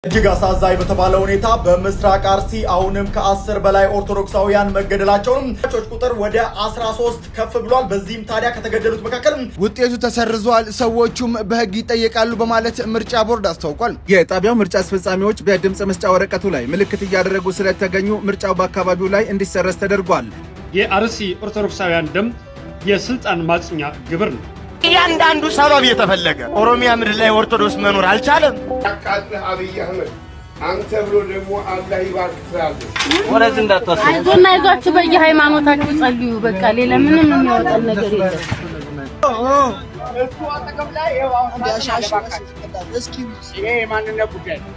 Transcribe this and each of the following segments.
እጅግ አሳዛኝ በተባለ ሁኔታ በምስራቅ አርሲ አሁንም ከ10 በላይ ኦርቶዶክሳውያን መገደላቸውን ቁጥር ወደ 13 ከፍ ብሏል። በዚህም ታዲያ ከተገደሉት መካከል ውጤቱ ተሰርዟል፣ ሰዎቹም በህግ ይጠየቃሉ በማለት ምርጫ ቦርድ አስታውቋል። የጣቢያው ምርጫ አስፈጻሚዎች በድምጽ መስጫ ወረቀቱ ላይ ምልክት እያደረጉ ስለተገኙ ምርጫው በአካባቢው ላይ እንዲሰረዝ ተደርጓል። የአርሲ ኦርቶዶክሳውያን ደም የስልጣን ማጽኛ ግብር ነው። እያንዳንዱ ሰበብ የተፈለገ ኦሮሚያ ምድር ላይ ኦርቶዶክስ መኖር አልቻለም። ያቃጥልህ አብይ አህመድ አንተ ብሎ ደግሞ አላህ ይባርክ ትላለህ። ወረዝ እንዳትወስድ አይዞና አይዟችሁ በየሃይማኖታችሁ ጸልዩ። በቃ ሌላ ምንም የሚያወጣን ነገር የለም።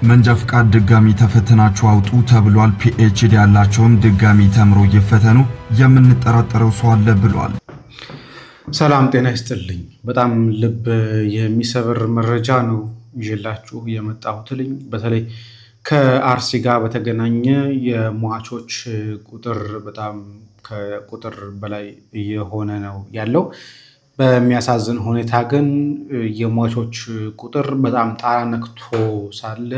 መንጃ ፍቃድ ድጋሚ ተፈትናችሁ አውጡ ተብሏል። ፒኤችዲ ያላቸውም ድጋሚ ተምሮ ይፈተኑ፣ የምንጠራጠረው ሰው አለ ብሏል። ሰላም ጤና ይስጥልኝ። በጣም ልብ የሚሰብር መረጃ ነው ይዤላችሁ የመጣሁትልኝ። በተለይ ከአርሲ ጋር በተገናኘ የሟቾች ቁጥር በጣም ከቁጥር በላይ እየሆነ ነው ያለው። በሚያሳዝን ሁኔታ ግን የሟቾች ቁጥር በጣም ጣራ ነክቶ ሳለ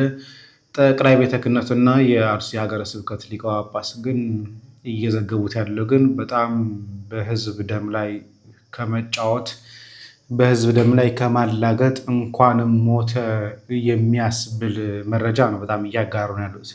ጠቅላይ ቤተ ክህነትና የአርሲ ሀገረ ስብከት ሊቀ ጳጳስ ግን እየዘገቡት ያለው ግን በጣም በህዝብ ደም ላይ ከመጫወት በህዝብ ደም ላይ ከማላገጥ እንኳንም ሞተ የሚያስብል መረጃ ነው በጣም እያጋሩ ነው ያሉት።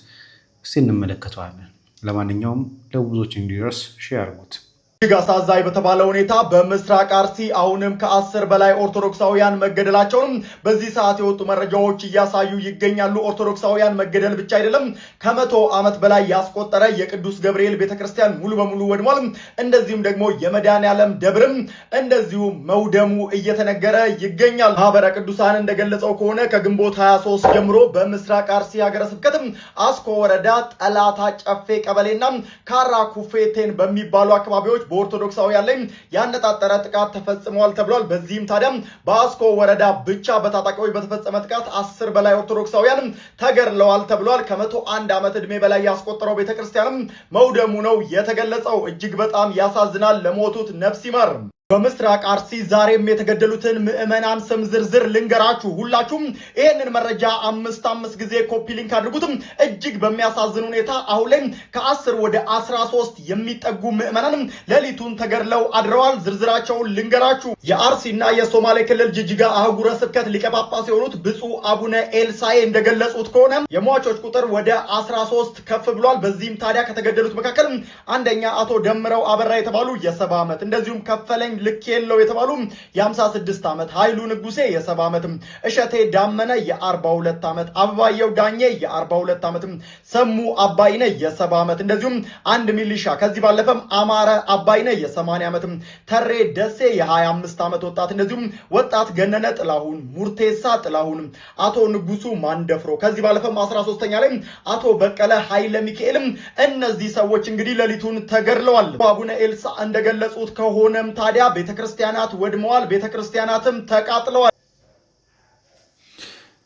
እስቲ እንመለከተዋለን። ለማንኛውም ለብዙዎች እንዲደርስ ሼር አድርጉት። እጅግ አሳዛኝ በተባለ ሁኔታ በምስራቅ አርሲ አሁንም ከ10 በላይ ኦርቶዶክሳውያን መገደላቸውን በዚህ ሰዓት የወጡ መረጃዎች እያሳዩ ይገኛሉ። ኦርቶዶክሳውያን መገደል ብቻ አይደለም፣ ከ100 ዓመት በላይ ያስቆጠረ የቅዱስ ገብርኤል ቤተክርስቲያን ሙሉ በሙሉ ወድሟል። እንደዚሁም ደግሞ የመድኃኔዓለም ደብርም እንደዚሁ መውደሙ እየተነገረ ይገኛል። ማህበረ ቅዱሳን እንደገለጸው ከሆነ ከግንቦት 23 ጀምሮ በምስራቅ አርሲ ሀገረ ስብከት አስኮ ወረዳ ጠላታ ጨፌ ቀበሌና ካራ ኩፌቴን በሚባሉ አካባቢዎች በኦርቶዶክሳውያን ላይ ያነጣጠረ ጥቃት ተፈጽሟል ተብሏል። በዚህም ታዲያ በአስኮ ወረዳ ብቻ በታጣቂዎች በተፈጸመ ጥቃት 10 በላይ ኦርቶዶክሳውያን ተገድለዋል ተብሏል። ከ101 ዓመት ዕድሜ በላይ ያስቆጠረው ቤተክርስቲያንም መውደሙ ነው የተገለጸው። እጅግ በጣም ያሳዝናል። ለሞቱት ነፍስ ይማር። በምስራቅ አርሲ ዛሬም የተገደሉትን ምዕመናን ስም ዝርዝር ልንገራችሁ። ሁላችሁም ይህንን መረጃ 5 ጊዜ ኮፒ ሊንክ አድርጉትም። እጅግ በሚያሳዝን ሁኔታ አሁን ላይ ከ10 ወደ 13 የሚጠጉ ምዕመናን ሌሊቱን ተገድለው አድረዋል። ዝርዝራቸውን ልንገራችሁ። የአርሲና የሶማሌ ክልል ጅጅጋ አህጉረ ስብከት ሊቀ ጳጳስ የሆኑት ብፁዕ አቡነ ኤልሳኤ እንደገለጹት ከሆነ የሟቾች ቁጥር ወደ 13 ከፍ ብሏል። በዚህም ታዲያ ከተገደሉት መካከል አንደኛ አቶ ደምረው አበራ የተባሉ የ70 ዓመት እንደዚሁም ከፈለኝ ልክ የለው የተባሉ የ56 ዓመት፣ ኃይሉ ንጉሴ የ70 ዓመት፣ እሸቴ ዳመነ የ42 ዓመት፣ አበባየው ዳኘ የ42 ዓመት፣ ሰሙ አባይነ የ70 ዓመት እንደዚሁም አንድ ሚሊሻ ከዚህ ባለፈም አማረ አባይነ የ80 ዓመት፣ ተሬ ደሴ የ25 ዓመት ወጣት እንደዚሁም ወጣት ገነነ ጥላሁን፣ ሙርቴሳ ጥላሁን፣ አቶ ንጉሱ ማንደፍሮ ከዚህ ባለፈም 13ኛ ላይ አቶ በቀለ ኃይለ ሚካኤልም እነዚህ ሰዎች እንግዲህ ሌሊቱን ተገድለዋል። አቡነ ኤልሳ እንደገለጹት ከሆነም ታዲያ ቤተክርስቲያናት ወድመዋል፣ ቤተክርስቲያናትም ተቃጥለዋል።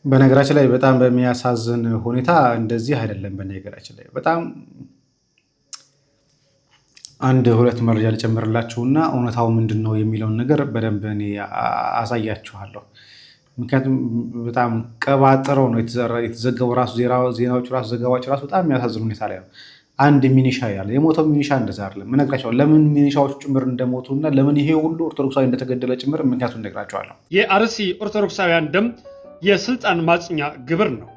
በነገራችን ላይ በጣም በሚያሳዝን ሁኔታ እንደዚህ አይደለም። በነገራችን ላይ በጣም አንድ ሁለት መረጃ ልጨምርላችሁና እውነታው ምንድን ነው የሚለውን ነገር በደንብ እኔ አሳያችኋለሁ። ምክንያቱም በጣም ቀባጥረው ነው የተዘገቡ ራሱ ዜናዎቹ ራሱ ዘገባዎች ራሱ በጣም የሚያሳዝን ሁኔታ ላይ ነው። አንድ ሚኒሻ ያለ የሞተው ሚኒሻ እንደዛ አይደለም እነግራቸዋለሁ። ለምን ሚኒሻዎች ጭምር እንደሞቱና ለምን ይሄ ሁሉ ኦርቶዶክሳዊ እንደተገደለ ጭምር ምክንያቱን እነግራቸዋለሁ። የአርሲ ኦርቶዶክሳውያን ደም የስልጣን ማጽኛ ግብር ነው።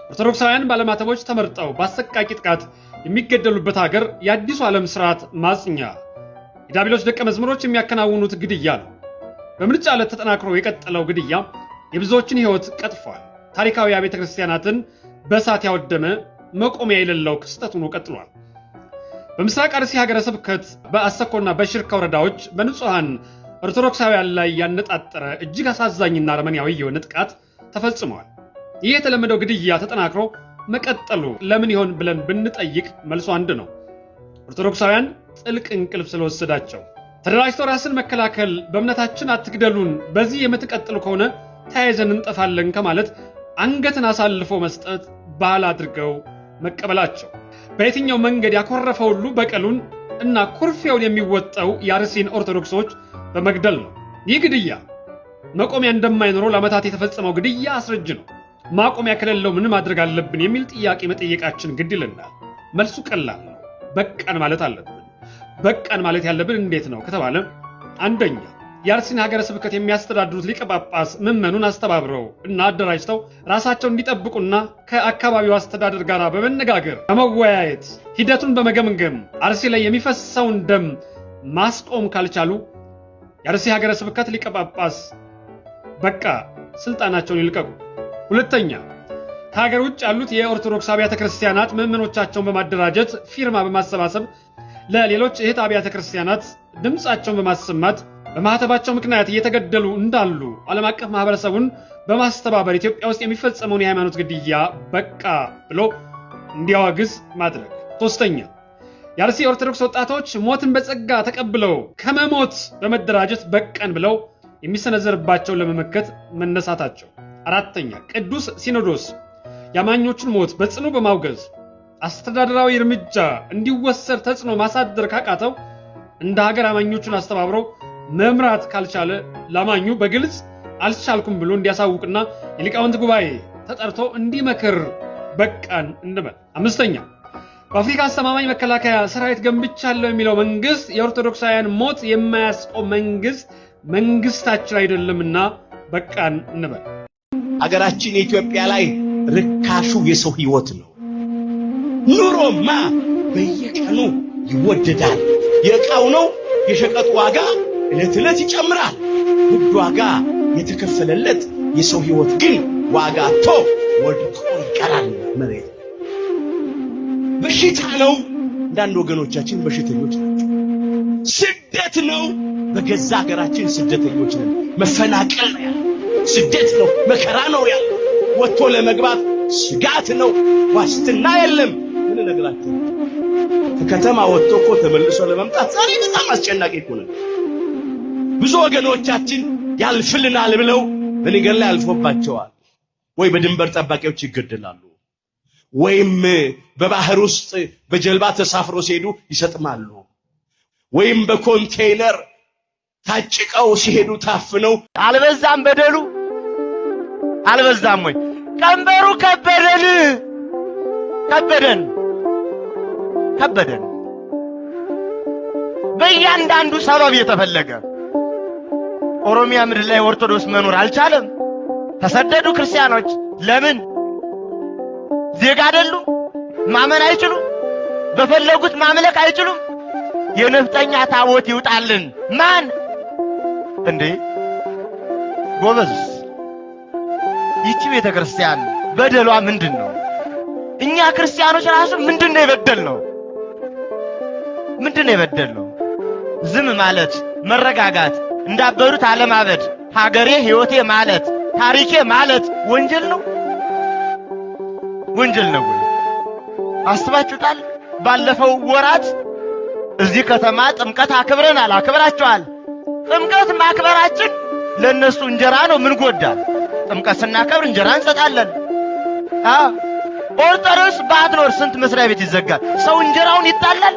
ኦርቶዶክሳውያን ባለማተቦች ተመርጠው በአሰቃቂ ጥቃት የሚገደሉበት ሀገር የአዲሱ ዓለም ስርዓት ማጽኛ የዲያብሎስ ደቀ መዝሙሮች የሚያከናውኑት ግድያ ነው። በምርጫ ዕለት ተጠናክሮ የቀጠለው ግድያ የብዙዎችን ሕይወት ቀጥፏል። ታሪካዊ ቤተ ክርስቲያናትን በእሳት ያወደመ መቆሚያ የሌለው ክስተት ሆኖ ቀጥሏል። በምስራቅ አርሲ ሀገረ ስብከት በአሰኮና በሽርካ ወረዳዎች በንጹሃን ኦርቶዶክሳውያን ላይ ያነጣጠረ እጅግ አሳዛኝና አረመኔያዊ የሆነ ጥቃት ተፈጽሟል። ይህ የተለመደው ግድያ ተጠናክሮ መቀጠሉ ለምን ይሆን ብለን ብንጠይቅ መልሱ አንድ ነው። ኦርቶዶክሳውያን ጥልቅ እንቅልፍ ስለወሰዳቸው ተደራጅተው ራስን መከላከል፣ በእምነታችን አትግደሉን፣ በዚህ የምትቀጥሉ ከሆነ ተያይዘን እንጠፋለን ከማለት አንገትን አሳልፎ መስጠት ባህል አድርገው መቀበላቸው በየትኛው መንገድ ያኮረፈ ሁሉ በቀሉን እና ኩርፊያውን የሚወጣው የአርሲን ኦርቶዶክሶች በመግደል ነው። ይህ ግድያ መቆሚያ እንደማይኖረው ለዓመታት የተፈጸመው ግድያ አስረጅ ነው። ማቆሚያ ከሌለው ምን ማድረግ አለብን የሚል ጥያቄ መጠየቃችን ግድ ይለናል። መልሱ ቀላል ነው። በቃን ማለት አለብን። በቃን ማለት ያለብን እንዴት ነው ከተባለ አንደኛ የአርሲን ሀገረ ስብከት የሚያስተዳድሩት ሊቀ ጳጳስ ምዕመኑን አስተባብረው እና አደራጅተው ራሳቸውን እንዲጠብቁና ከአካባቢው አስተዳደር ጋር በመነጋገር በመወያየት ሂደቱን በመገምገም አርሲ ላይ የሚፈሰውን ደም ማስቆም ካልቻሉ የአርሲ ሀገረ ስብከት ሊቀ ጳጳስ በቃ ስልጣናቸውን ይልቀቁ። ሁለተኛ ከሀገር ውጭ ያሉት የኦርቶዶክስ አብያተ ክርስቲያናት ምዕመኖቻቸውን በማደራጀት ፊርማ በማሰባሰብ ለሌሎች እህት አብያተ ክርስቲያናት ድምጻቸውን በማሰማት በማህተባቸው ምክንያት እየተገደሉ እንዳሉ ዓለም አቀፍ ማህበረሰቡን በማስተባበር ኢትዮጵያ ውስጥ የሚፈጸመውን የሃይማኖት ግድያ በቃ ብሎ እንዲያወግዝ ማድረግ። ሶስተኛ የአርሲ ኦርቶዶክስ ወጣቶች ሞትን በጸጋ ተቀብለው ከመሞት በመደራጀት በቀን ብለው የሚሰነዘርባቸውን ለመመከት መነሳታቸው። አራተኛ ቅዱስ ሲኖዶስ የአማኞቹን ሞት በጽኑ በማውገዝ አስተዳደራዊ እርምጃ እንዲወሰድ ተጽዕኖ ማሳደር ካቃተው እንደ ሀገር አማኞቹን አስተባብሮ መምራት ካልቻለ ላማኙ በግልጽ አልቻልኩም ብሎ እንዲያሳውቅና የሊቃውንት ጉባኤ ተጠርቶ እንዲመክር በቃን እንበል። አምስተኛ በአፍሪካ አስተማማኝ መከላከያ ሰራዊት ገንብቻለሁ የሚለው መንግስት የኦርቶዶክሳውያን ሞት የማያስቆም መንግስታችን አይደለምና በቃን እንበል። አገራችን ኢትዮጵያ ላይ ርካሹ የሰው ህይወት ነው። ኑሮማ በየቀኑ ይወደዳል። የዕቃው ነው የሸቀጡ ዋጋ ዕለት ዕለት ይጨምራል። ውድ ዋጋ የተከፈለለት የሰው ህይወት ግን ዋጋ አጥቶ ወድቆ ይቀራል መሬት። በሽታ ነው። አንዳንድ ወገኖቻችን በሽተኞች ናቸው። ስደት ነው። በገዛ ሀገራችን ስደተኞች ነን። መፈናቀል ነው ያለው። ስደት ነው። መከራ ነው ያለው። ወጥቶ ለመግባት ስጋት ነው። ዋስትና የለም። ምን ነግራችሁ ከከተማ ወጥቶ እኮ ተመልሶ ለመምጣት ዛሬ በጣም አስጨናቂ እኮ ነው። ብዙ ወገኖቻችን ያልፍልናል ብለው በነገር ላይ አልፎባቸዋል። ወይ በድንበር ጠባቂዎች ይገደላሉ፣ ወይም በባህር ውስጥ በጀልባ ተሳፍሮ ሲሄዱ ይሰጥማሉ፣ ወይም በኮንቴይነር ታጭቀው ሲሄዱ ታፍነው። አልበዛም በደሉ? አልበዛም ወይ? ቀንበሩ ከበደን በእያንዳንዱ ሰበብ የተፈለገ ኦሮሚያ ምድር ላይ ኦርቶዶክስ መኖር አልቻለም። ተሰደዱ ክርስቲያኖች። ለምን? ዜጋ አይደሉም? ማመን አይችሉም? በፈለጉት ማምለክ አይችሉም? የነፍጠኛ ታቦት ይውጣልን። ማን እንዴ? ጎበዝ፣ ይቺ ቤተክርስቲያን በደሏ ምንድነው? እኛ ክርስቲያኖች ራሱ ምንድነው የበደልነው? ዝም ማለት፣ መረጋጋት፣ እንዳበሩት አለማበድ፣ ሀገሬ ህይወቴ ማለት፣ ታሪኬ ማለት ወንጀል ነው ወይ? አስባችሁታል? ባለፈው ወራት እዚህ ከተማ ጥምቀት አክብራችኋል። ጥምቀት ማክበራችን ለነሱ እንጀራ ነው። ምን ጎዳ? ጥምቀት ስናከብር እንጀራ እንሰጣለን። ኦርቶዶክስ ባትኖር ስንት መስሪያ ቤት ይዘጋል። ሰው እንጀራውን ይጣላል።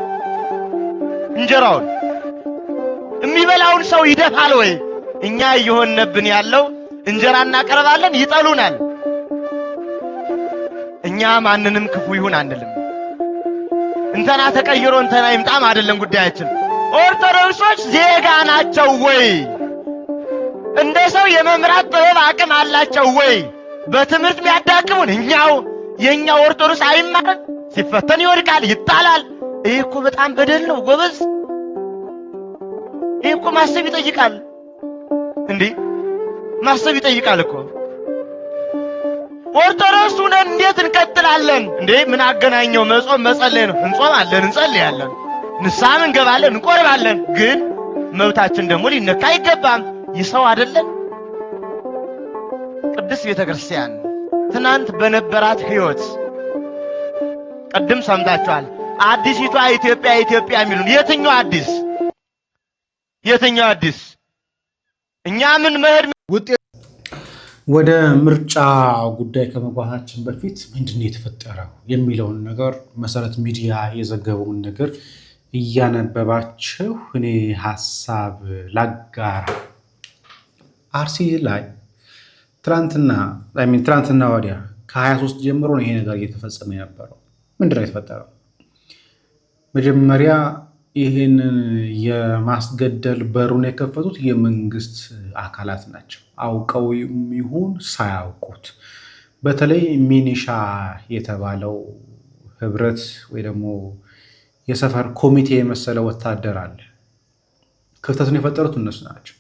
እንጀራውን የሚበላውን ሰው ይደፋል ወይ? እኛ እየሆነብን ያለው እንጀራ እናቀርባለን፣ ይጠሉናል። እኛ ማንንም ክፉ ይሁን አንልም። እንተና ተቀይሮ እንተና ይምጣም አይደለም ጉዳያችን። ኦርቶዶክሶች ዜጋ ናቸው ወይ? እንደ ሰው የመምራት ጥበብ አቅም አላቸው ወይ? በትምህርት የሚያዳክሙን የኛ ኦርቶዶክስ አይማርም። ሲፈተን ይወድቃል፣ ይጣላል። ይሄ እኮ በጣም በደል ነው ጎበዝ። ይሄ እኮ ማሰብ ይጠይቃል። እንዴ ማሰብ ይጠይቃል እኮ። ኦርቶዶክስ ሆነን እንዴት እንቀጥላለን እንዴ? ምን አገናኘው? መጾም መጸለይ ነው። እንጾማለን፣ እንጸልያለን፣ ንስሐም እንገባለን፣ እንቆርባለን። ግን መብታችን ደግሞ ሊነካ አይገባም። ይሰው አይደለም። ቅድስት ቤተክርስቲያን ትናንት በነበራት ህይወት ቅድም ሰምታችኋል። አዲሲቷ ኢትዮጵያ የሚሉን የትኛው አዲስ? እኛ ምን መሄድ ወደ ምርጫ ጉዳይ ከመግባታችን በፊት ምንድን ነው የተፈጠረው የሚለውን ነገር መሰረት ሚዲያ የዘገበውን ነገር እያነበባችሁ እኔ ሀሳብ ላጋራ። አርሲ ላይ ትናንትና ወዲያ ከ23 ጀምሮ ነው ይሄ ነገር እየተፈጸመ የነበረው። ምንድነው የተፈጠረው? መጀመሪያ ይህንን የማስገደል በሩን የከፈቱት የመንግስት አካላት ናቸው፣ አውቀው ይሁን ሳያውቁት። በተለይ ሚኒሻ የተባለው ህብረት ወይ ደግሞ የሰፈር ኮሚቴ የመሰለ ወታደር አለ። ክፍተቱን የፈጠሩት እነሱ ናቸው።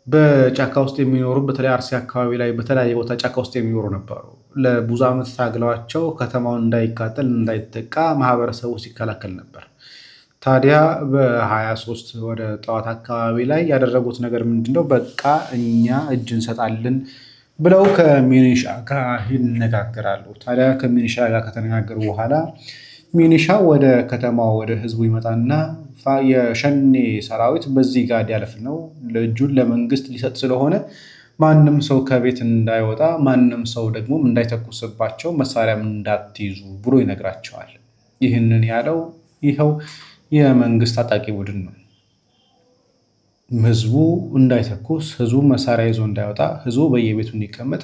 በጫካ ውስጥ የሚኖሩ በተለይ አርሲ አካባቢ ላይ በተለያየ ቦታ ጫካ ውስጥ የሚኖሩ ነበሩ። ለብዙ ዓመት ታግለዋቸው ከተማውን እንዳይቃጠል እንዳይጠቃ ማህበረሰቡ ሲከላከል ነበር። ታዲያ በ23 ወደ ጠዋት አካባቢ ላይ ያደረጉት ነገር ምንድነው? በቃ እኛ እጅ እንሰጣለን ብለው ከሚኒሻ ጋር ይነጋገራሉ። ታዲያ ከሚኒሻ ጋር ከተነጋገሩ በኋላ ሚኒሻ ወደ ከተማው ወደ ህዝቡ ይመጣና የሸኔ ሰራዊት በዚህ ጋር ሊያልፍ ነው፣ እጁን ለመንግስት ሊሰጥ ስለሆነ ማንም ሰው ከቤት እንዳይወጣ፣ ማንም ሰው ደግሞ እንዳይተኩስባቸው፣ መሳሪያም እንዳትይዙ ብሎ ይነግራቸዋል። ይህንን ያለው ይኸው የመንግስት ታጣቂ ቡድን ነው። ህዝቡ እንዳይተኩስ፣ ህዝቡ መሳሪያ ይዞ እንዳይወጣ፣ ህዝቡ በየቤቱ እንዲቀመጥ፣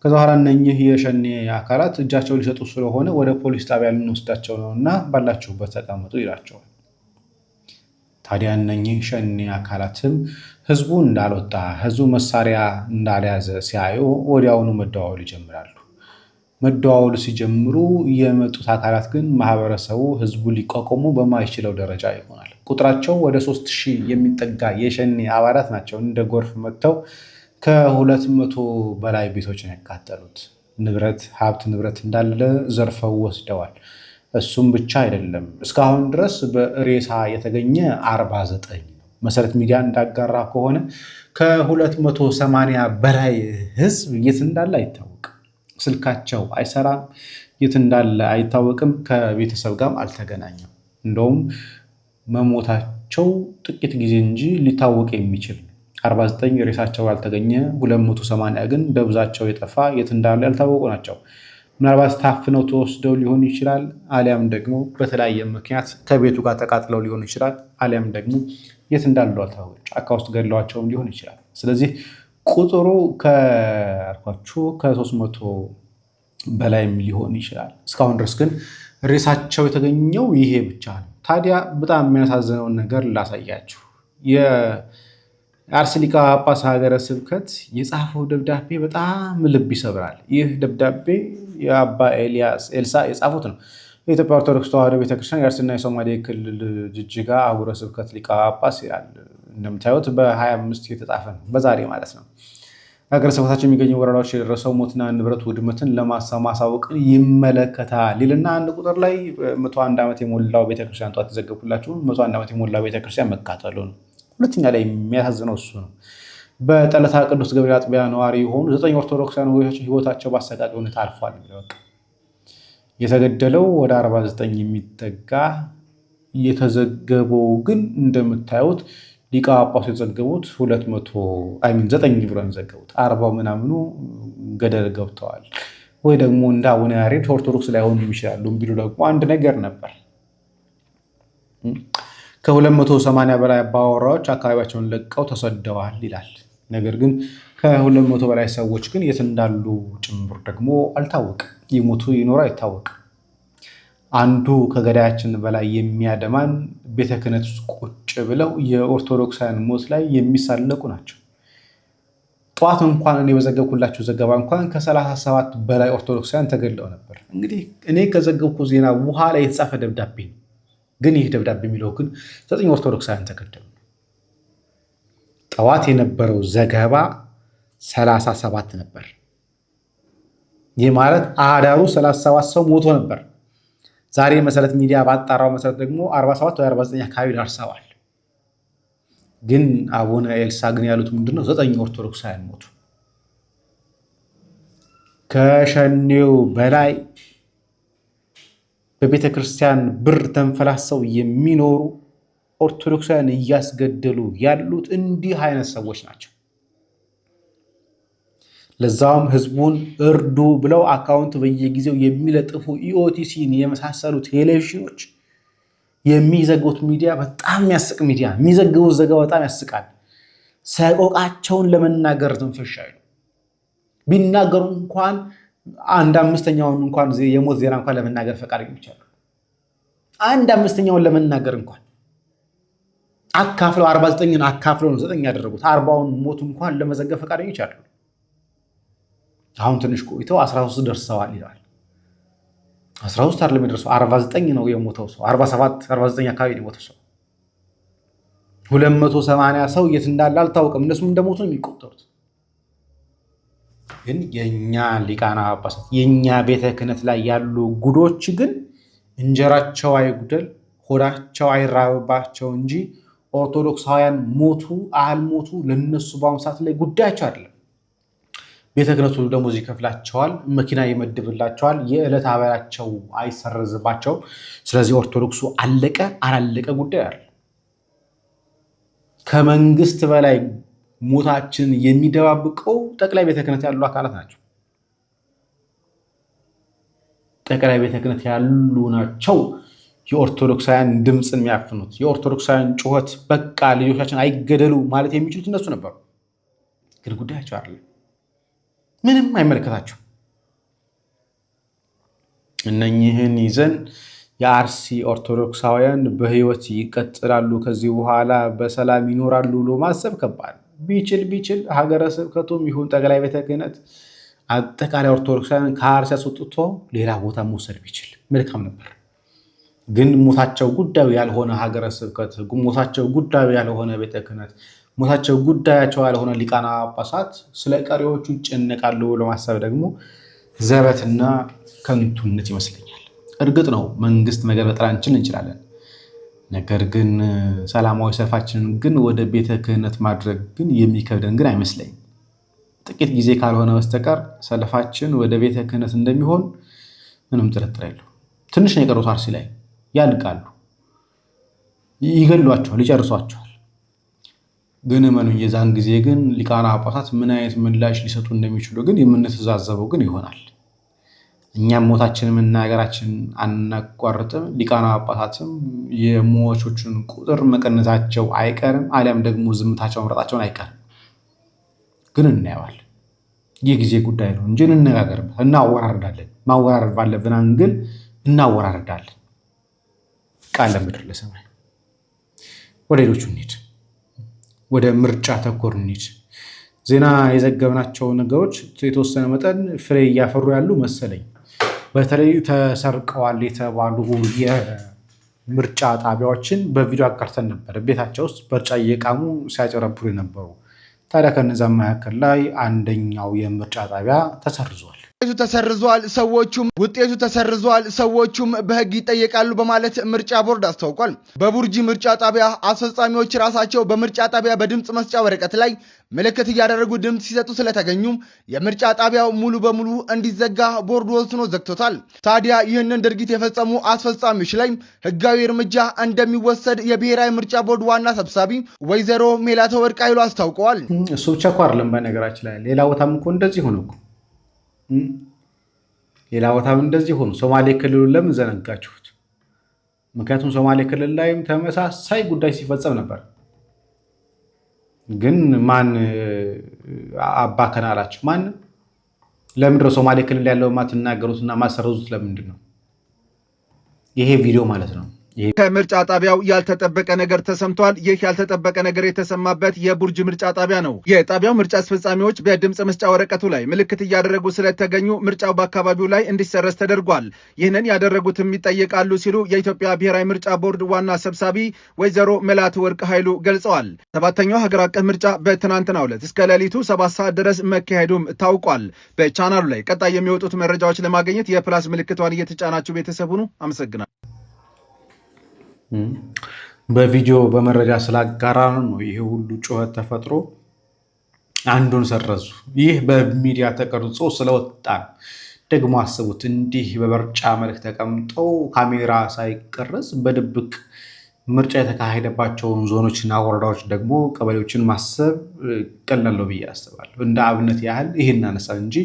ከዛ በኋላ እነኚህ የሸኔ አካላት እጃቸው ሊሰጡ ስለሆነ ወደ ፖሊስ ጣቢያ ልንወስዳቸው ነው እና ባላችሁበት ተቀመጡ ይላቸዋል። ታዲያ እነኚህ ሸኔ አካላትም ህዝቡ እንዳልወጣ፣ ህዝቡ መሳሪያ እንዳልያዘ ሲያዩ ወዲያውኑ መደዋወል ይጀምራሉ። መደዋወሉ ሲጀምሩ የመጡት አካላት ግን ማህበረሰቡ ህዝቡ ሊቋቋሙ በማይችለው ደረጃ ይሆናል። ቁጥራቸው ወደ 3000 የሚጠጋ የሸኔ አባላት ናቸው። እንደ ጎርፍ መጥተው ከ200 በላይ ቤቶችን ያቃጠሉት፣ ሀብት ንብረት እንዳለ ዘርፈው ወስደዋል። እሱም ብቻ አይደለም፣ እስካሁን ድረስ በሬሳ የተገኘ 49 ነው። መሰረት ሚዲያ እንዳጋራ ከሆነ ከ280 በላይ ህዝብ የት እንዳለ አይታወቅም። ስልካቸው አይሰራም፣ የት እንዳለ አይታወቅም። ከቤተሰብ ጋርም አልተገናኘም። እንደውም መሞታቸው ጥቂት ጊዜ እንጂ ሊታወቅ የሚችል 49 ሬሳቸው ያልተገኘ፣ 280 ግን ደብዛቸው የጠፋ የት እንዳለ ያልታወቁ ናቸው። ምናልባት ታፍነው ተወስደው ሊሆን ይችላል፣ አሊያም ደግሞ በተለያየ ምክንያት ከቤቱ ጋር ተቃጥለው ሊሆን ይችላል፣ አሊያም ደግሞ የት እንዳሉ አልታወቀም። ጫካ ውስጥ ገድለዋቸውም ሊሆን ይችላል። ስለዚህ ቁጥሩ ከ300 በላይም ሊሆን ይችላል። እስካሁን ድረስ ግን ሬሳቸው የተገኘው ይሄ ብቻ ነው። ታዲያ በጣም የሚያሳዝነውን ነገር ላሳያችሁ። የአርሲ ሊቀ ጳጳስ ሀገረ ስብከት የጻፈው ደብዳቤ በጣም ልብ ይሰብራል። ይህ ደብዳቤ የአባ ኤልያስ ኤልሳ የጻፉት ነው። የኢትዮጵያ ኦርቶዶክስ ተዋሕዶ ቤተክርስቲያን የአርሲና የሶማሌ ክልል ጅጅጋ አህጉረ ስብከት ሊቀ ጳጳስ ይላል። እንደምታዩት በ25 የተጻፈ ነው፣ በዛሬ ማለት ነው። ሀገረ ስብከታችን የሚገኙ ወረዳዎች የደረሰው ሞትና ንብረት ውድመትን ለማሳወቅን ይመለከታል ይልና አንድ ቁጥር ላይ 101 ዓመት የሞላው ቤተክርስቲያን ጠዋት የዘገብኩላችሁ 101 ዓመት የሞላው ቤተክርስቲያን መቃጠሉ ነው። ሁለተኛ ላይ የሚያሳዝነው እሱ ነው። በጠለታ ቅዱስ ገብርኤል አጥቢያ ነዋሪ የሆኑ 9 ኦርቶዶክሳውያን ህይወታቸው በአሰቃቂ ሁኔታ አልፏል። የተገደለው ወደ 49 የሚጠጋ፣ የተዘገበው ግን እንደምታዩት ሊቀ ጳጳሱ የተዘገቡት 9 ብሎ ዘገቡት። 40 ምናምኑ ገደል ገብተዋል። ወይ ደግሞ እንደ አቡነ ያሬድ ኦርቶዶክስ ላይሆኑ ይችላሉ ቢሉ ደግሞ አንድ ነገር ነበር። ከ280 በላይ አባወራዎች አካባቢያቸውን ለቀው ተሰደዋል ይላል። ነገር ግን ከ200 በላይ ሰዎች ግን የት እንዳሉ ጭምር ደግሞ አልታወቅም። ይሞቱ ይኖሩ አይታወቅም። አንዱ ከገዳያችን በላይ የሚያደማን ቤተ ክህነት ውስጥ ቁጭ ብለው የኦርቶዶክሳውያን ሞት ላይ የሚሳለቁ ናቸው። ጠዋት እንኳን እኔ በዘገብኩላችሁ ዘገባ እንኳን ከ37 በላይ ኦርቶዶክሳውያን ተገድለው ነበር። እንግዲህ እኔ ከዘገብኩ ዜና በኋላ የተጻፈ ደብዳቤ ነው። ግን ይህ ደብዳቤ የሚለው ግን 9 ኦርቶዶክሳውያን ተገደሉ። ጠዋት የነበረው ዘገባ 37 ነበር። ይህ ማለት አዳሩ 37 ሰው ሞቶ ነበር። ዛሬ መሰረት ሚዲያ ባጣራው መሰረት ደግሞ 47 ወይ 49 አካባቢ ደርሰዋል። ግን አቡነ ኤልሳ ግን ያሉት ምንድነው? 9 ኦርቶዶክሳውያን ሞቱ። ከሸኔው በላይ በቤተ ክርስቲያን ብር ተንፈላሰው የሚኖሩ ኦርቶዶክሳውያን እያስገደሉ ያሉት እንዲህ አይነት ሰዎች ናቸው። ለዛውም ህዝቡን እርዱ ብለው አካውንት በየጊዜው የሚለጥፉ ኢኦቲሲን የመሳሰሉ ቴሌቪዥኖች የሚዘግቡት ሚዲያ በጣም የሚያስቅ ሚዲያ፣ የሚዘግቡት ዘገባ በጣም ያስቃል። ሰቆቃቸውን ለመናገር ትንፍሽ አይሉ። ቢናገሩ እንኳን አንድ አምስተኛውን እንኳን የሞት ዜና እንኳን ለመናገር ፈቃደኞች አሉ። አንድ አምስተኛውን ለመናገር እንኳን አካፍለው 49ን አካፍለው 9 ያደረጉት 40ውን ሞት እንኳን ለመዘገብ ፈቃደኞች አሉ። አሁን ትንሽ ቆይተው 13 ደርሰዋል ይላል። 13 አይደለም የደረሰው 49 ነው የሞተው ሰው 47 49 አካባቢ ነው የሞተው ሰው 280 ሰው የት እንዳለ አልታወቀም። እነሱም እንደሞቱ ነው የሚቆጠሩት። ግን የኛ ሊቃነ ጳጳሳት የኛ ቤተ ክህነት ላይ ያሉ ጉዶች ግን እንጀራቸው አይጉደል ሆዳቸው አይራብባቸው እንጂ ኦርቶዶክሳውያን ሞቱ አልሞቱ ለነሱ በአሁኑ ሰዓት ላይ ጉዳያቸው አይደለም። ቤተ ክህነቱ ደሞዝ ይከፍላቸዋል፣ መኪና ይመድብላቸዋል፣ የዕለት አበላቸው አይሰረዝባቸው። ስለዚህ ኦርቶዶክሱ አለቀ አላለቀ ጉዳይ አይደለም። ከመንግስት በላይ ሞታችን የሚደባብቀው ጠቅላይ ቤተ ክህነት ያሉ አካላት ናቸው። ጠቅላይ ቤተ ክህነት ያሉ ናቸው የኦርቶዶክሳውያን ድምፅን የሚያፍኑት። የኦርቶዶክሳውያን ጩኸት በቃ ልጆቻችን አይገደሉ ማለት የሚችሉት እነሱ ነበሩ። ግን ጉዳያቸው አይደለም፣ ምንም አይመለከታቸው። እነኚህን ይዘን የአርሲ ኦርቶዶክሳውያን በህይወት ይቀጥላሉ ከዚህ በኋላ በሰላም ይኖራሉ ብሎ ማሰብ ከባድ። ቢችል ሀገረ ስብከቱም ይሁን ጠቅላይ ቤተ ክህነት አጠቃላይ ኦርቶዶክሳውያን ከአርሲ አስወጥቶ ሌላ ቦታ መውሰድ ቢችል መልካም ነበር። ግን ሞታቸው ጉዳዩ ያልሆነ ሀገረ ስብከት፣ ሞታቸው ጉዳዩ ያልሆነ ቤተ ክህነት፣ ሞታቸው ጉዳያቸው ያልሆነ ሊቃነ ጳጳሳት ስለ ቀሪዎቹ ይጨነቃሉ ብሎ ማሰብ ደግሞ ዘበትና ከንቱነት ይመስለኛል። እርግጥ ነው መንግስት መገልበጥ እንችላለን። ነገር ግን ሰላማዊ ሰልፋችንን ግን ወደ ቤተ ክህነት ማድረግ ግን የሚከብደን ግን አይመስለኝም። ጥቂት ጊዜ ካልሆነ በስተቀር ሰልፋችን ወደ ቤተ ክህነት እንደሚሆን ምንም ጥርጥር የለው። ትንሽ ነው የቀሩት። አርሲ ላይ ያልቃሉ፣ ይገሏቸዋል፣ ይጨርሷቸዋል። ግን እመኑኝ የዛን ጊዜ ግን ሊቃነ ጳጳሳት ምን አይነት ምላሽ ሊሰጡ እንደሚችሉ ግን የምንተዛዘበው ግን ይሆናል። እኛም ሞታችንን መናገራችን አናቋርጥም። ሊቃነ ጳጳሳትም የሟቾችን ቁጥር መቀነሳቸው አይቀርም፣ አሊያም ደግሞ ዝምታቸው መምረጣቸውን አይቀርም። ግን እናየዋለን። የጊዜ ጉዳይ ነው እንጂ እንነጋገርበት፣ እናወራርዳለን። ማወራረድ ባለብን አንግል እናወራርዳለን። ቃል ለምድር ለሰማይ። ወደ ሌሎቹ እንሂድ፣ ወደ ምርጫ ተኮር እንሂድ። ዜና የዘገብናቸው ነገሮች የተወሰነ መጠን ፍሬ እያፈሩ ያሉ መሰለኝ። በተለይ ተሰርቀዋል የተባሉ የምርጫ ጣቢያዎችን በቪዲዮ አጋርተን ነበር። ቤታቸው ውስጥ ምርጫ እየቃሙ ሲያጨረብሩ የነበሩ። ታዲያ ከነዛ መካከል ላይ አንደኛው የምርጫ ጣቢያ ተሰርዟል። ውጤቱ ተሰርዟል፣ ሰዎቹም በህግ ይጠየቃሉ በማለት ምርጫ ቦርድ አስታውቋል። በቡርጂ ምርጫ ጣቢያ አስፈጻሚዎች ራሳቸው በምርጫ ጣቢያ በድምፅ መስጫ ወረቀት ላይ ምልክት እያደረጉ ድምፅ ሲሰጡ ስለተገኙ የምርጫ ጣቢያው ሙሉ በሙሉ እንዲዘጋ ቦርዱ ወስኖ ዘግቶታል። ታዲያ ይህንን ድርጊት የፈጸሙ አስፈጻሚዎች ላይ ህጋዊ እርምጃ እንደሚወሰድ የብሔራዊ ምርጫ ቦርድ ዋና ሰብሳቢ ወይዘሮ ሜላተወርቅ ኃይሉ አስታውቀዋል። እሱ ብቻ እኮ አይደለም፣ በነገራችን ላይ ሌላ ቦታም እኮ እንደዚህ ሆነ እኮ ሌላ ቦታም እንደዚህ ሆኑ። ሶማሌ ክልሉን ለምን ዘነጋችሁት? ምክንያቱም ሶማሌ ክልል ላይም ተመሳሳይ ጉዳይ ሲፈጸም ነበር። ግን ማን አባከና አላችሁ? ማንም። ለምንድን ነው ሶማሌ ክልል ያለው ማትናገሩትና ማሰረዙት? ለምንድን ነው? ይሄ ቪዲዮ ማለት ነው። ከምርጫ ጣቢያው ያልተጠበቀ ነገር ተሰምቷል። ይህ ያልተጠበቀ ነገር የተሰማበት የቡርጅ ምርጫ ጣቢያ ነው። የጣቢያው ምርጫ አስፈጻሚዎች በድምፅ መስጫ ወረቀቱ ላይ ምልክት እያደረጉ ስለተገኙ ምርጫው በአካባቢው ላይ እንዲሰረዝ ተደርጓል። ይህንን ያደረጉትም ይጠየቃሉ ሲሉ የኢትዮጵያ ብሔራዊ ምርጫ ቦርድ ዋና ሰብሳቢ ወይዘሮ መላትወርቅ ኃይሉ ገልጸዋል። 7ኛው ሀገር አቀፍ ምርጫ በትናንትናው ዕለት እስከ ሌሊቱ 7 ሰዓት ድረስ መካሄዱም ታውቋል። በቻናሉ ላይ ቀጣይ የሚወጡት መረጃዎች ለማግኘት የፕላስ ምልክቷን እየተጫናችሁ ቤተሰብ ሁኑ። አመሰግናለሁ። በቪዲዮ በመረጃ ስላጋራ ነው ይሄ ሁሉ ጩኸት ተፈጥሮ አንዱን ሰረዙ። ይህ በሚዲያ ተቀርጾ ስለወጣ ደግሞ አስቡት። እንዲህ በምርጫ መልክ ተቀምጠው ካሜራ ሳይቀረጽ በድብቅ ምርጫ የተካሄደባቸውን ዞኖችና ወረዳዎች ደግሞ ቀበሌዎችን ማሰብ ቀላል ነው ብዬ አስባለሁ። እንደ አብነት ያህል ይሄን አነሳን እንጂ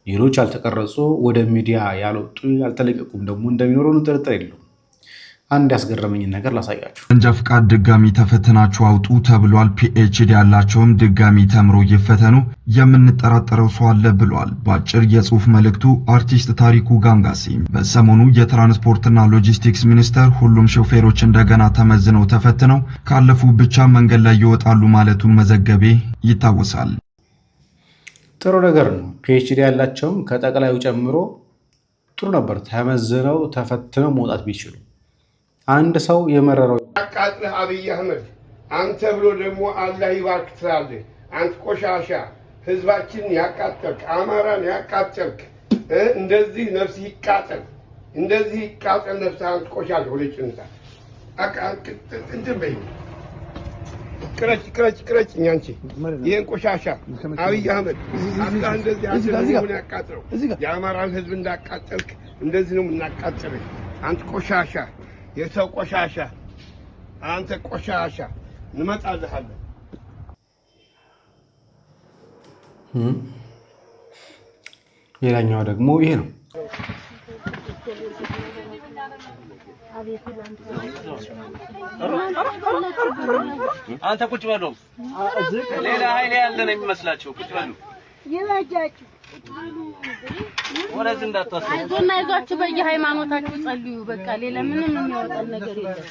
ሌሎች ያልተቀረጹ ወደ ሚዲያ ያልወጡ ያልተለቀቁም ደግሞ እንደሚኖሩ ጥርጥር የለውም። አንድ ያስገረመኝ ነገር ላሳያችሁ። እንጃ ፍቃድ ድጋሚ ተፈትናችሁ አውጡ ተብሏል። ፒኤችዲ ያላቸውም ድጋሚ ተምሮ ይፈተኑ፣ የምንጠራጠረው ሰው አለ ብሏል። በአጭር የጽሁፍ መልእክቱ አርቲስት ታሪኩ ጋንጋሲ በሰሞኑ የትራንስፖርትና ሎጂስቲክስ ሚኒስቴር ሁሉም ሾፌሮች እንደገና ተመዝነው ተፈትነው ካለፉ ብቻ መንገድ ላይ ይወጣሉ ማለቱን መዘገቤ ይታወሳል። ጥሩ ነገር ነው። ፒኤችዲ ያላቸውም ከጠቅላዩ ጨምሮ ጥሩ ነበር። ተመዝነው ተፈትነው መውጣት ቢችሉ አንድ ሰው የመረረው አቃጥለህ አብይ አህመድ አንተ ብሎ ደግሞ አላህ ይባርክ ትላለህ። አንተ ቆሻሻ ህዝባችን ያቃጠልክ፣ አማራን ያቃጠልክ፣ እንደዚህ ነፍስ ይቃጠል፣ እንደዚህ ይቃጠል ነፍስ። አንተ ቆሻሻ ወደ ጭንታ እንትን በይ ቅረጭ አንቺ ይሄን ቆሻሻ አብይ አህመድ አላህ እንደዚህ አሁን ያቃጥለው የአማራን ህዝብ እንዳቃጠልክ እንደዚህ ነው የምናቃጥልህ። አንተ ቆሻሻ የሰው ቆሻሻ አንተ ቆሻሻ እንመጣልሃለን። ሌላኛው ደግሞ ይሄ ነው። አንተ ቁጭ በሉ። ሌላ ኃይል ያለ ነው የሚመስላቸው። ቁጭ በሉ ይላጃችሁ ወደዚህ እንዳታስቡ። አይዟችሁ በየሃይማኖታችሁ ጸልዩ። በቃ ሌላ ምንም የሚያወጣን ነገር የለም።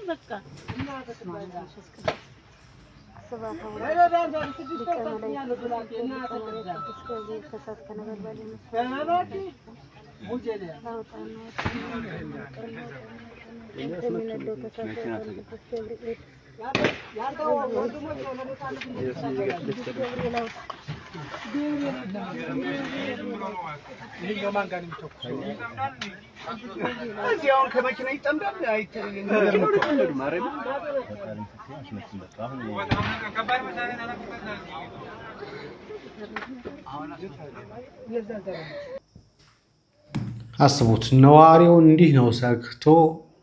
በቃ አስቡት፣ ነዋሪው እንዲህ ነው ሰክቶ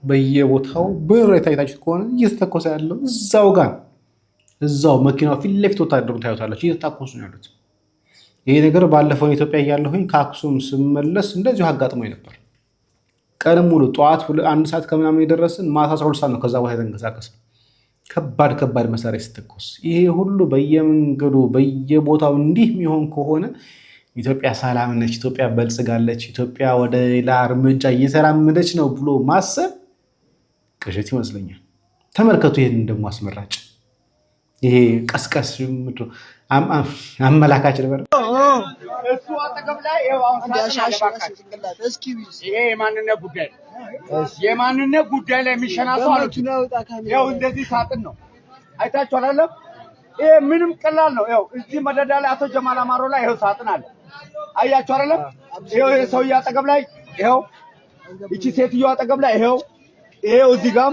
በየቦታው ብር የታይታችሁ ከሆነ እየተተኮሰ ያለው እዛው ጋር እዛው መኪናው ፊት ለፊት ወታደሩ ታዩታላችሁ፣ እየተታኮሱ ነው ያሉት። ይሄ ነገር ባለፈው ኢትዮጵያ እያለሁኝ ከአክሱም ስመለስ እንደዚሁ አጋጥሞኝ ነበር። ቀን ሙሉ ጠዋት 1 ሰዓት ከምናምን የደረስን ማታ 12 ሰዓት ነው ከዛ በኋላ የተንቀሳቀስ ከባድ መሳሪያ ሲተኮስ። ይሄ ሁሉ በየመንገዱ በየቦታው እንዲህ የሚሆን ከሆነ ኢትዮጵያ ሰላም ነች፣ ኢትዮጵያ በልጽጋለች፣ ኢትዮጵያ ወደ ሌላ እርምጃ እየተራመደች ነው ብሎ ማሰብ ቅዠት ይመስለኛል። ተመልከቱ ይሄን ደግሞ አስመራጭ ይሄ ቀስቀስ ምድር አመላካች ነበር። እሱ አጠገብ ላይ ይሄው አሁን ይሄ የማንነት ጉዳይ ላይ የሚሸናሰው አሉት። ይሄው እንደዚህ ሳጥን ነው አይታችኋል አይደል? ይሄ ምንም ቀላል ነው። ይሄው እዚህ መደዳ ላይ አቶ ጀማል አማሮ ላይ ይሄው ሳጥን አለ። አያችሁ አይደል? ይሄው ሰውዬ አጠገብ ላይ ይሄው እቺ ሴትዮ አጠገብ ላይ ይሄው እዚህ ጋር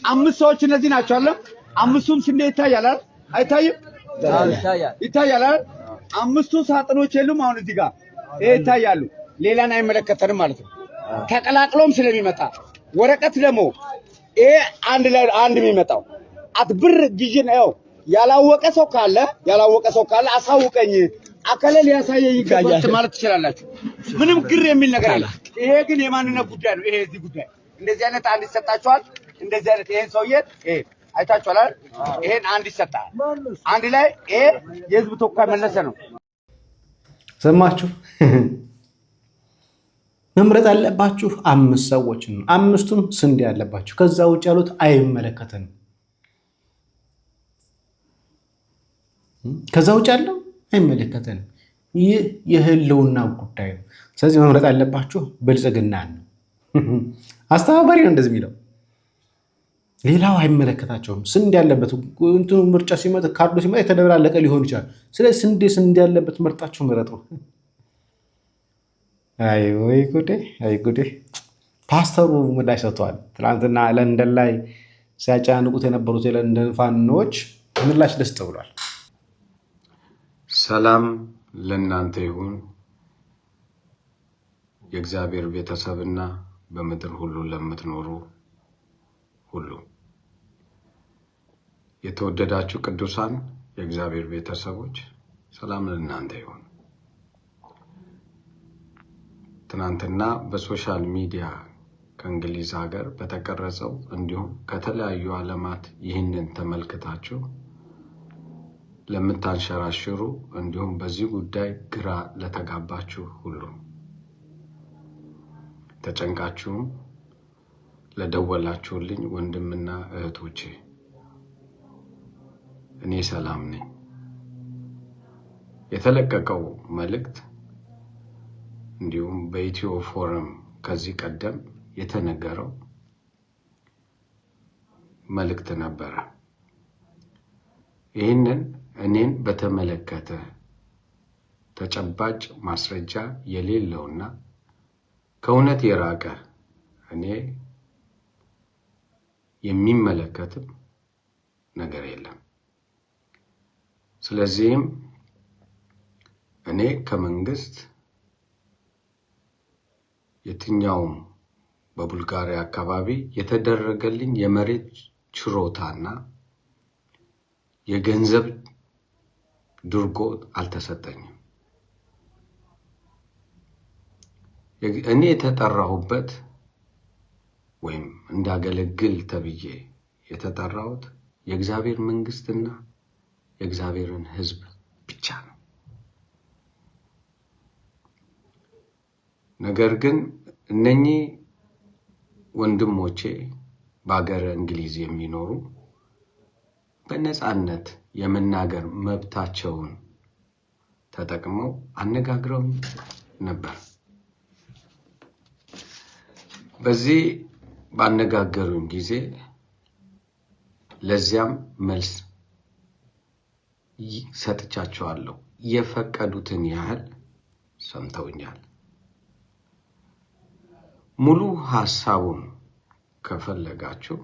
5 ሰዎች እነዚህ ናቸው አይደል? 5ቱም ስንዴ ይታያል አይታይም? ይታያል። 5ቱ ሳጥኖች የሉም። አሁን እዚህ ጋር ይታያሉ። ሌላን አይመለከተንም ማለት ነው። ተቀላቅሎም ስለሚመጣ ወረቀት ደግሞ አንድ የሚመጣው አትብር ግዥ ነው። ያላወቀ ሰው ካለ አሳውቀኝ፣ አከለ ሊያሳየኝ ይገባል ማለት ትችላላችሁ። ምንም ግር የሚል ነገር አለ። ይሄ ግን የማንነት ጉዳይ ነው። ይሄ እዚህ ጉዳይ እንደዚህ አይነት አንድ ይሰጣችኋል። እንደዚህ አይነት ይሄን ሰውዬ አይታችኋል። ይሄን አንድ ይሰጣል። አንድ ላይ ይሄ የህዝብ ተወካይ መለሰ ነው። ሰማችሁ? መምረጥ ያለባችሁ 5 ሰዎች ነው። 5ቱም ስንዴ ያለባችሁ። ከዛ ውጭ ያሉት አይመለከተንም። ከዛ ውጭ ያለው አይመለከተንም። ይህ የህልውና ጉዳይ ነው። ስለዚህ መምረጥ ያለባችሁ ብልጽግና ነው። አስተባባሪ ነው እንደዚህ የሚለው። ሌላው አይመለከታቸውም። ስንዴ ያለበት እንትኑ ምርጫ ሲመጣ ካርዱ ሲመጣ የተደበላለቀ ሊሆን ይችላል። ስለዚህ ስንዴ ያለበት መርጣችሁ ምረጡ። አይ ጉዴ! ፓስተሩ ምላሽ ሰጥተዋል። ትናንትና ለንደን ላይ ሲያጫንቁት የነበሩት የለንደን ፋኖች ምላሽ ደስጥ ብሏል። ሰላም ለእናንተ ይሁን፣ የእግዚአብሔር ቤተሰብና በምድር ሁሉ ለምትኖሩ ሁሉ የተወደዳችሁ ቅዱሳን የእግዚአብሔር ቤተሰቦች ሰላም ለእናንተ ይሁን። ትናንትና በሶሻል ሚዲያ ከእንግሊዝ ሀገር በተቀረጸው እንዲሁም ከተለያዩ ዓለማት ይህንን ተመልክታችሁ ለምታንሸራሽሩ እንዲሁም በዚህ ጉዳይ ግራ ለተጋባችሁ ሁሉ ተጨንቃችሁም ለደወላችሁልኝ ወንድምና እህቶቼ እኔ ሰላም ነኝ። የተለቀቀው መልእክት እንዲሁም በኢትዮ ፎረም ከዚህ ቀደም የተነገረው መልእክት ነበረ። ይህንን እኔን በተመለከተ ተጨባጭ ማስረጃ የሌለውና ከእውነት የራቀ እኔ የሚመለከትም ነገር የለም። ስለዚህም እኔ ከመንግስት የትኛውም በቡልጋሪያ አካባቢ የተደረገልኝ የመሬት ችሮታና የገንዘብ ድርጎ አልተሰጠኝም። እኔ የተጠራሁበት ወይም እንዳገለግል ተብዬ የተጠራሁት የእግዚአብሔር መንግስትና የእግዚአብሔርን ሕዝብ ብቻ ነው። ነገር ግን እነኚህ ወንድሞቼ በአገረ እንግሊዝ የሚኖሩ በነጻነት የመናገር መብታቸውን ተጠቅመው አነጋግረው ነበር። በዚህ ባነጋገሩኝ ጊዜ ለዚያም መልስ ሰጥቻቸዋለሁ። የፈቀዱትን ያህል ሰምተውኛል። ሙሉ ሐሳቡን ከፈለጋችሁ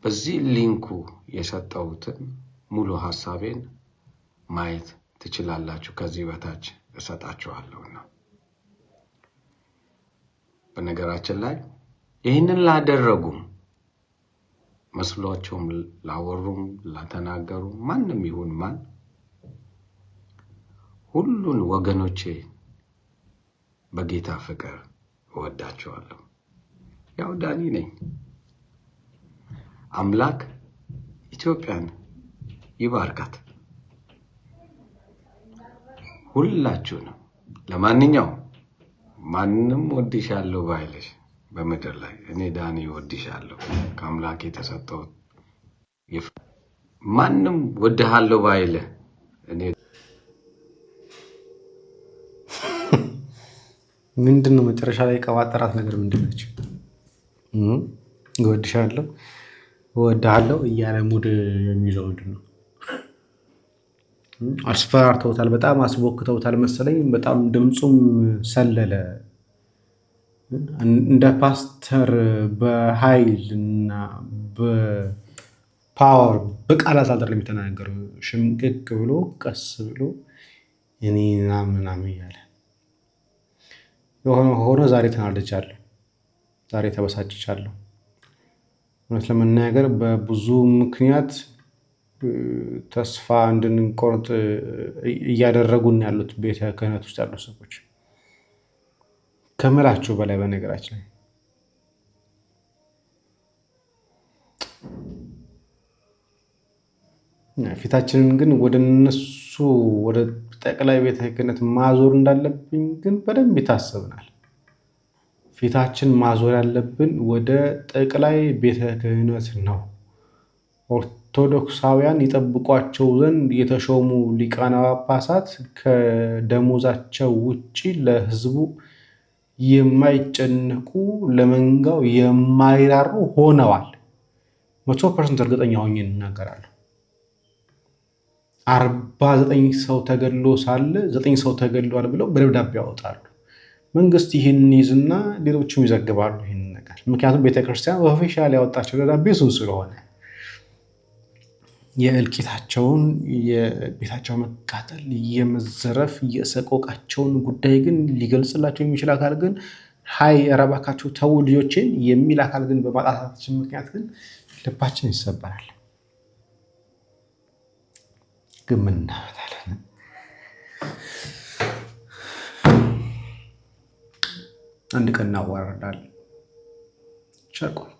በዚህ ሊንኩ የሰጠሁትን ሙሉ ሐሳቤን ማየት ትችላላችሁ። ከዚህ በታች እሰጣችኋለሁና በነገራችን ላይ ይህንን ላደረጉም መስሏቸውም ላወሩም ላተናገሩ ማንም ይሁን ማን ሁሉን ወገኖቼ በጌታ ፍቅር እወዳቸዋለሁ። ያው ዳኒ ነኝ። አምላክ ኢትዮጵያን ይባርካት ሁላችሁንም። ለማንኛውም ማንንም ወድሻለሁ ባይልሽ በመድር ላይ እኔ ዳኒ ወድሻለሁ ከአምላክ የተሰጠው ማንም ወድሃለሁ ባይለ እኔ ምንድነው መጨረሻ ላይ ቀባጠራት ነገር ምንድነች? ወድሻለሁ ወድሃለሁ እያለ ሙድ የሚይዘው ምንድነው? አስፈራርተውታል፣ በጣም አስቦክተውታል መሰለኝ። በጣም ድምፁም ሰለለ። እንደ ፓስተር በኃይል እና በፓወር በቃላት አይደለም የሚተናገረው። ሽምቅቅ ብሎ ቀስ ብሎ እኔ ምናምን እያለ የሆነ ሆኖ ዛሬ ተናድጃለሁ፣ ዛሬ ተበሳጭቻለሁ። እውነት ለመናገር በብዙ ምክንያት ተስፋ እንድንቆርጥ እያደረጉን ያሉት ቤተ ክህነት ውስጥ ያሉ ሰዎች ከመላችሁ በላይ። በነገራችን ላይ ፊታችንን ግን ወደ እነሱ ወደ ጠቅላይ ቤተ ክህነት ማዞር እንዳለብን ግን በደንብ ይታሰብናል። ፊታችን ማዞር ያለብን ወደ ጠቅላይ ቤተ ክህነት ነው። ኦርቶዶክሳውያን ይጠብቋቸው ዘንድ የተሾሙ ሊቃነ ጳጳሳት ከደሞዛቸው ውጪ ለሕዝቡ የማይጨነቁ ለመንጋው የማይራሩ ሆነዋል። 100% እርግጠኛ ሆኜ እናገራለሁ። 49 ሰው ተገድሎ ሳለ 9 ሰው ተገድሏል ብለው በደብዳቤ ያወጣሉ። መንግስት ይህን ይዝና ሌሎችም ይዘግባሉ ይህን ነገር። ምክንያቱም ቤተክርስቲያን ኦፊሻል ያወጣቸው ደብዳቤ እሱን ስለሆነ የእልቂታቸውን የቤታቸው መቃጠል የመዘረፍ የሰቆቃቸውን ጉዳይ ግን ሊገልጽላቸው የሚችል አካል ግን ሀይ እባካችሁ ተው ልጆችን የሚል አካል ግን በማጣታችን ምክንያት ግን ልባችን ይሰበራል። ግን ምን እናመጣለን? አንድ ቀን እናዋርዳለን። ቸር ቆዩ።